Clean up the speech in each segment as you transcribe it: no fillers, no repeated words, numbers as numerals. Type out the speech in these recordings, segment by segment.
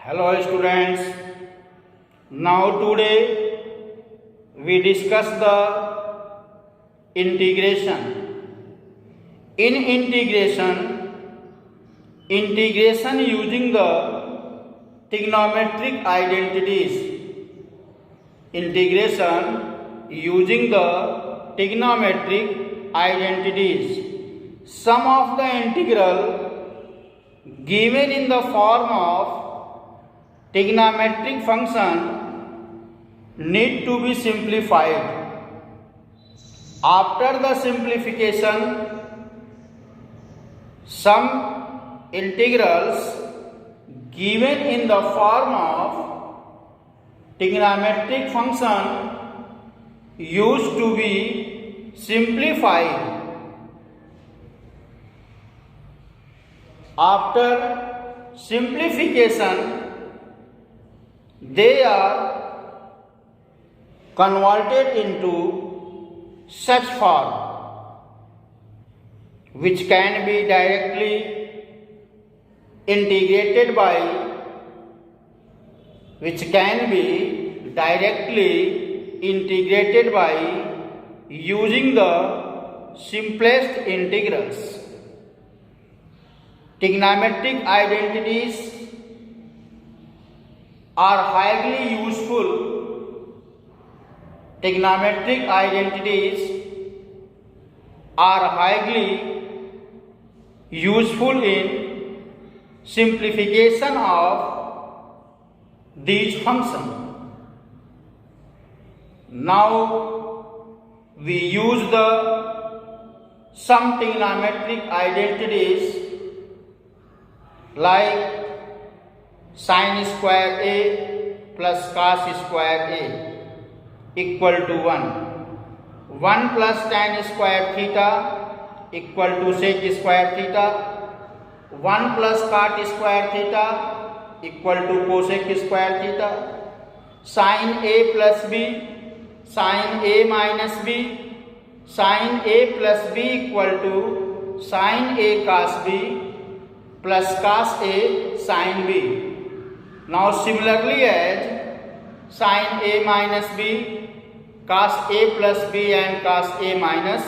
Hello students. Now today we discuss the integration. In integration using the trigonometric identities. Integration using the trigonometric identities. Sum of the integral given in the form of trigonometric function need to be simplified. After the simplification, some integrals given in the form of trigonometric function used to be simplified. After simplification, they are converted into such form which can be directly integrated by using the simplest integrals. Trigonometric identities are highly useful. Trigonometric identities are highly useful in simplification of these functions. Now we use the some trigonometric identities like sin square a plus cos square a equal to 1. 1 plus tan square theta equal to sec square theta. 1 plus cot square theta equal to cosec square theta. Sin a plus b, sin a minus b, sin a plus b equal to sin a cos b plus cos a sin b. Now similarly as sin a minus b, cos a plus b and cos a minus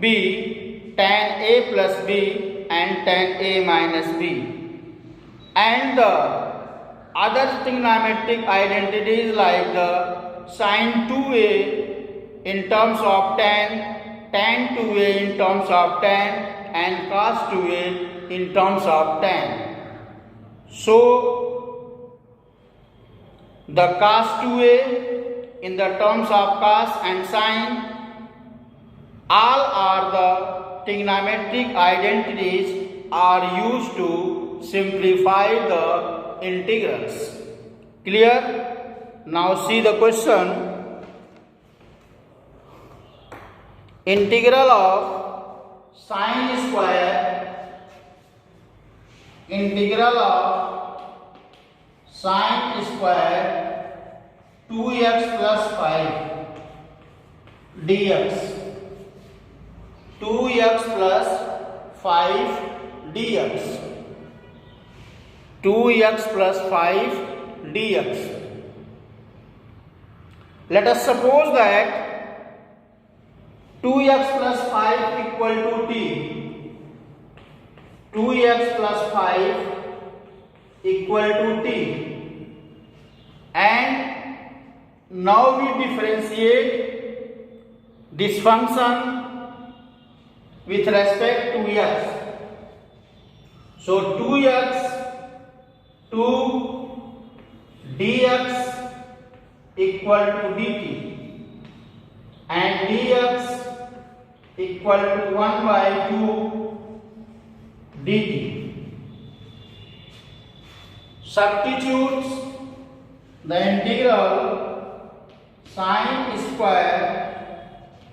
b, tan a plus b and tan a minus b. And the other trigonometric identities like the sin 2a in terms of tan, tan 2a in terms of tan and cos 2a in terms of tan. So the cos 2a in the terms of cos and sin, all are the trigonometric identities are used to simplify the integrals. Clear? Now see the question. Integral of sin square, integral of sin square 2x plus 5 dx, 2x plus 5 dx, 2x plus 5 dx. Let us suppose that 2x plus 5 equal to t. 2x plus 5 equal to t. And now we differentiate this function with respect to x. So 2x to dx equal to dt and dx equal to 1 by 2 dt. Substitute the integral sin square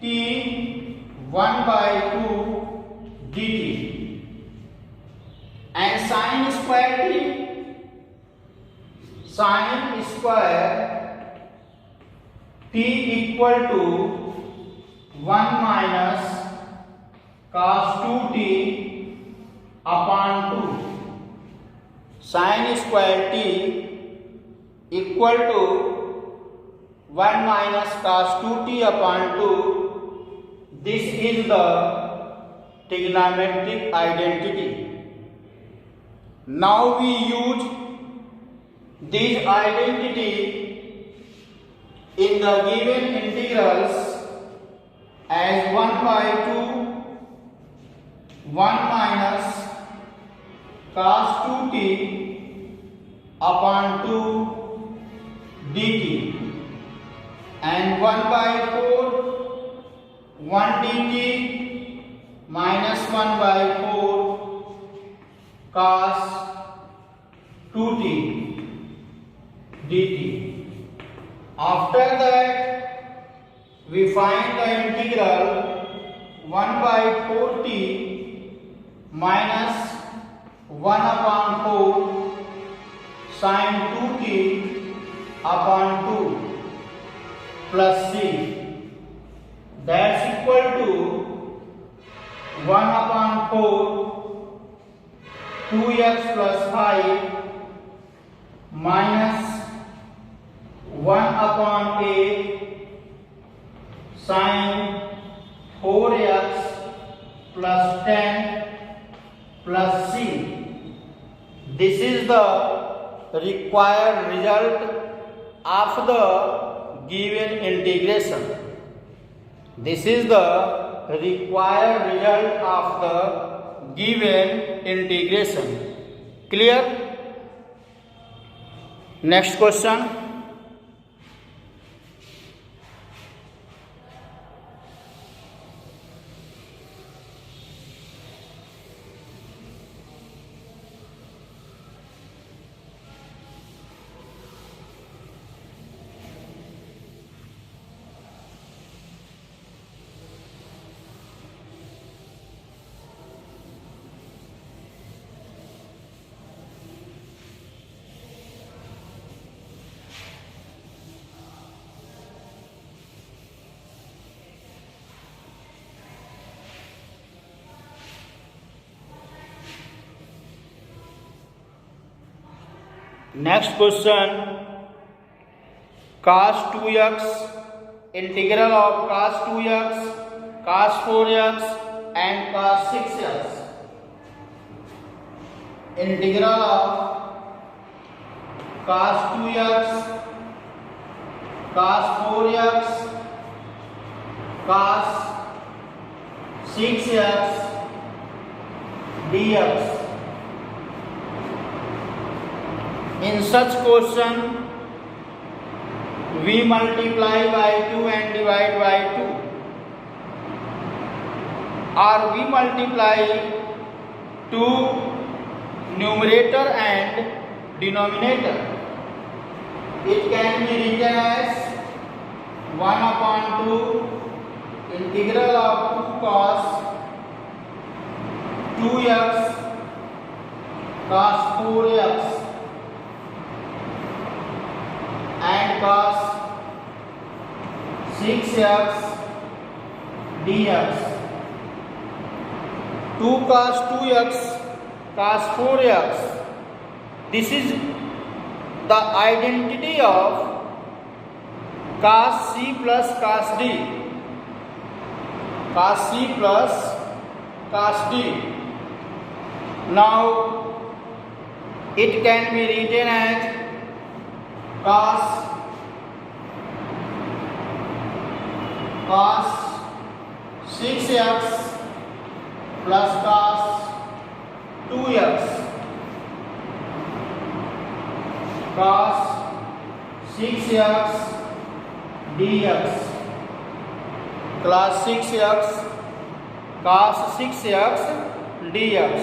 t 1 by 2 dt and sin square t, sin square t equal to 1 minus cos 2t upon 2. sin square t equal to 1 minus cos 2t upon 2. This is the trigonometric identity. Now we use this identity in the given integrals as 1 by 2 1 minus cos 2t upon 2 dt and 1 by 4 1 dt minus 1 by 4 cos 2t dt. After that we find the integral 1 by 4t minus 1 upon 4 sin 2t upon 2 plus c, that's equal to 1 upon 4 2x plus 5 minus 1 upon 8 sin 4x plus 10 plus c. This is the required result of the given integration. This is the required result of the given integration. Clear? Next question. Next question, cos 2x, integral of cos 2x, cos 4x and cos 6x. Integral of cos 2x, cos 4x, cos 6x dx. In such question, we multiply by 2 and divide by 2, or we multiply 2 numerator and denominator. It can be written as 1 upon 2 integral of 2 cos 2x cos 4x and cos 6x dx. 2 cos 2x cos 4x. This is the identity of cos c plus cos d. Cos c plus cos d. Now it can be written as cos 6x plus cos 2x cos 6x dx. Cos 6x cos 6x dx,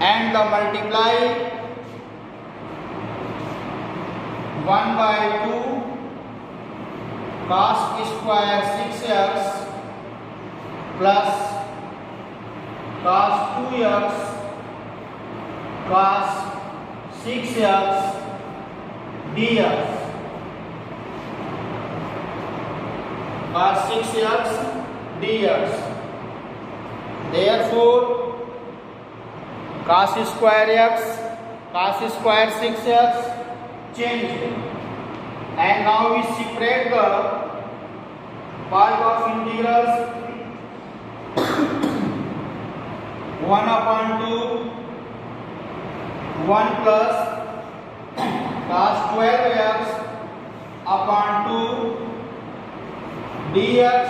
and the multiply 1 by 2 cos square 6x plus cos 2x cos 6x dx. Cos 6x dx. Therefore cos square x cos square 6x changed. And now we separate the part of integrals 1/2 1 plus cos 12x upon 2 dx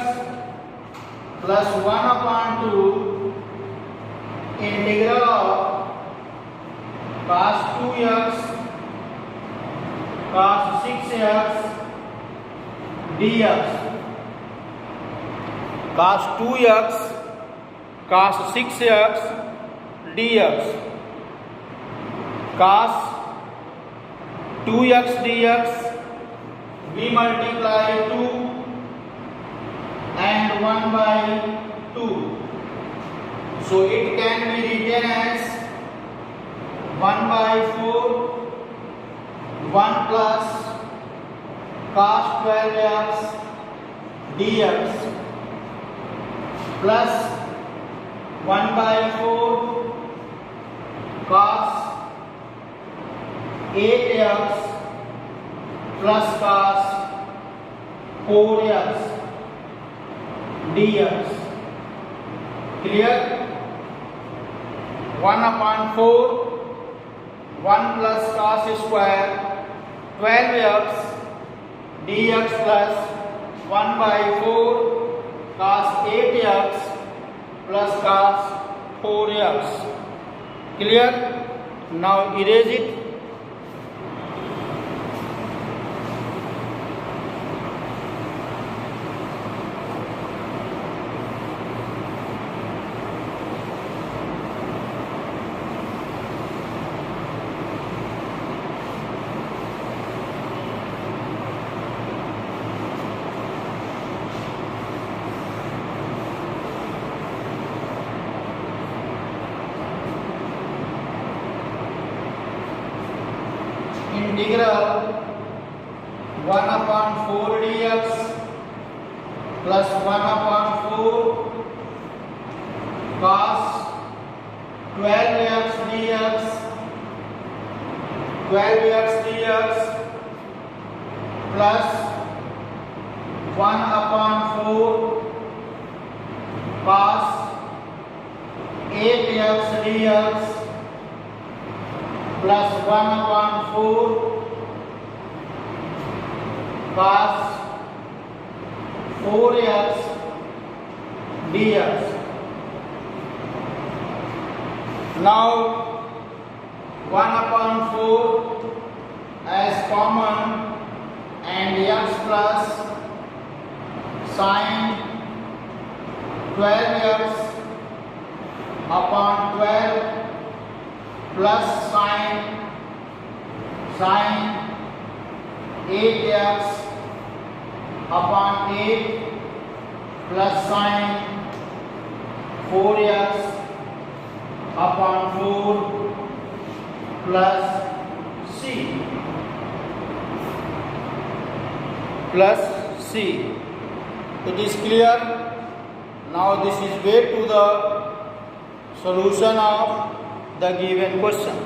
plus 1/2 integral of cos 2x cos 6x dx. Cos 2x cos 6x dx. Cos 2x dx we multiply 2 and 1/2. So it can be written as 1/4 1 plus cos 12x dx plus 1/4 cos 8x plus cos 4x dx. Clear? 1/4 1 plus cos square 12x dx plus 1/4 cos 8x plus cos 4x. Clear? Now erase it. Integral 1/4 dx plus 1/4 cos 12x dx 12x dx plus 1/4 cos 8x dx plus 1/4 cos 4x dx. Now 1/4 as common and x plus sin 12x upon 12 plus sin 8x upon 8 plus sin 4x upon 4 plus c. It is clear. Now this is way to the solution of the given question.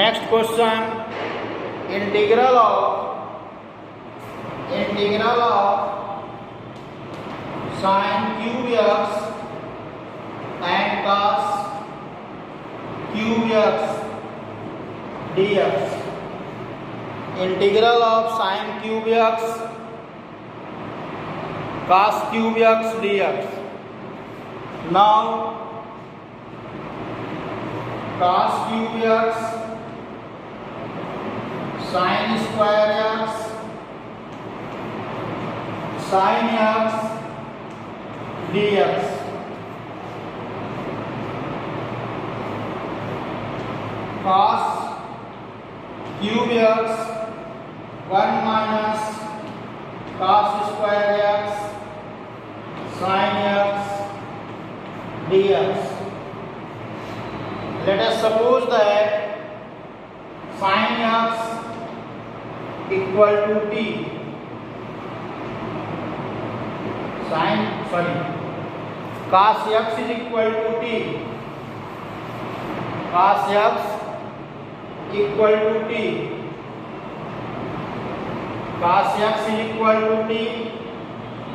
Next question, integral of sin cube x and cos cube x dx. Integral of sin cube x cos cube x dx. Now cos cube x sin square x sin x dx. cos cube x 1 minus cos square x sin x dx. Let us suppose that sin x equal to t. Cos x is equal to t. Cos x equal to t. Cos x is equal to t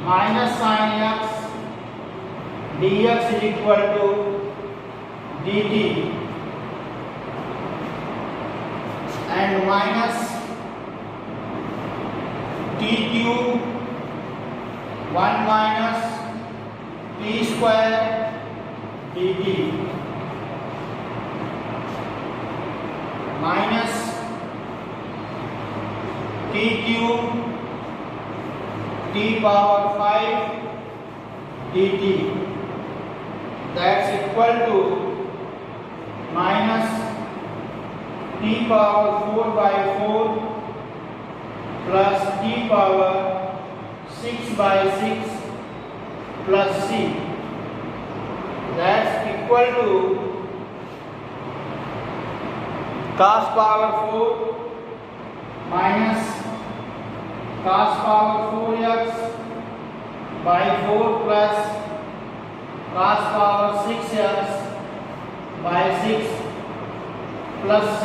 minus sin x dx is equal to dt and minus t cube 1 minus t square dt minus t cube t power 5 dt, that's equal to minus t power 4 by 4 plus t power 6 by 6 plus c, that's equal to cos power 4 minus cos power 4x by 4 plus cos power 6x by 6 plus c.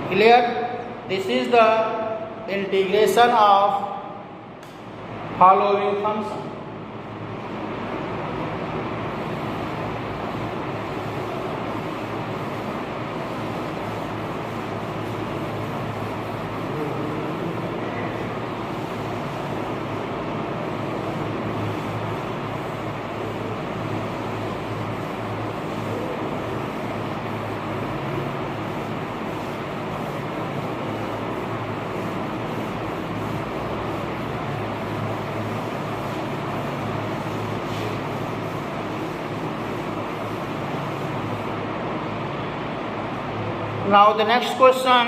Clear? This is the integration of following function. Now the next question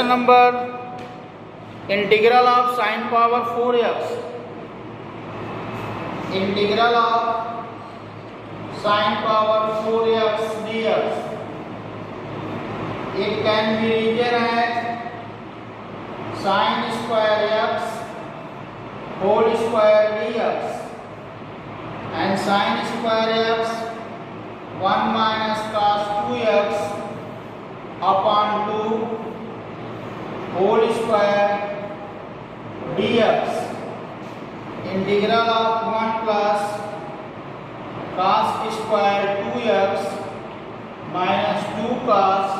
number integral of sin power 4x. Integral of sin power 4x dx. It can be written as sin square x whole square dx and sin square x 1 minus cos 2x upon 2 whole square dx. Integral of 1 plus cos square 2x minus 2 cos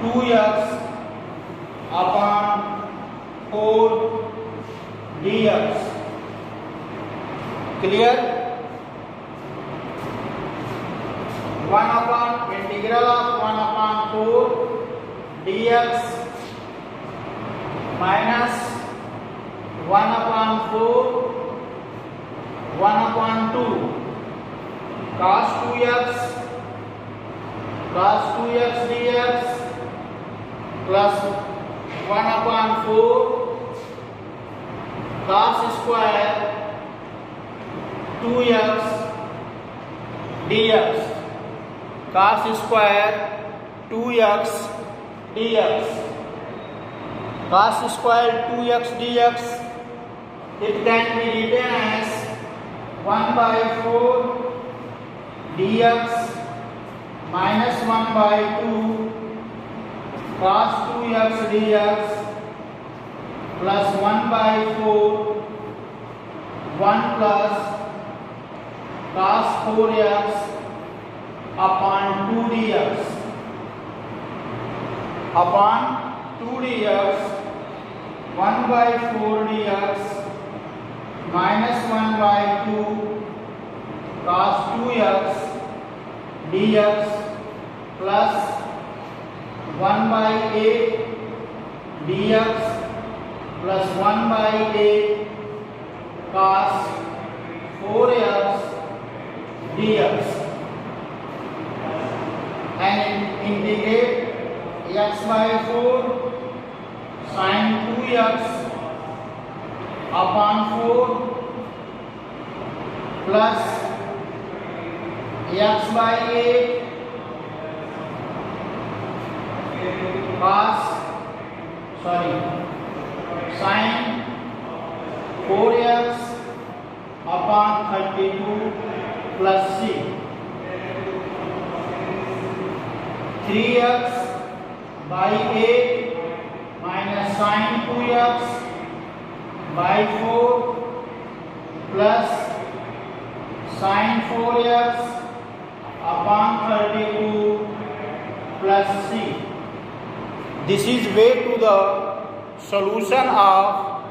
2x upon 4 dx. Clear? 1 upon integral of 1 upon 4 dx minus 1 upon 4 1 upon 2 cos 2x dx plus 1 upon 4 cos square 2x dx. Cos square 2x dx. Cos square 2x dx, it can be written as 1 by 4 dx minus 1 by 2 cos 2x dx plus 1 by 4 1 plus cos 4x upon 2 dx. Upon 2 dx 1 by 4 dx minus 1 by 2 cos 2x dx plus 1 by 8 dx plus 1 by 8 cos 4x dx and integrate x by 4 sin 2x upon 4 plus x by 8 sin 4x upon 32 plus c 3x by 8 minus sin 2x by 4 plus sin 4x upon 32 plus c. This is way to the solution of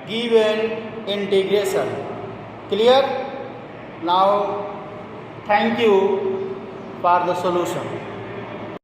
given integration. Clear? Now thank you for the solution.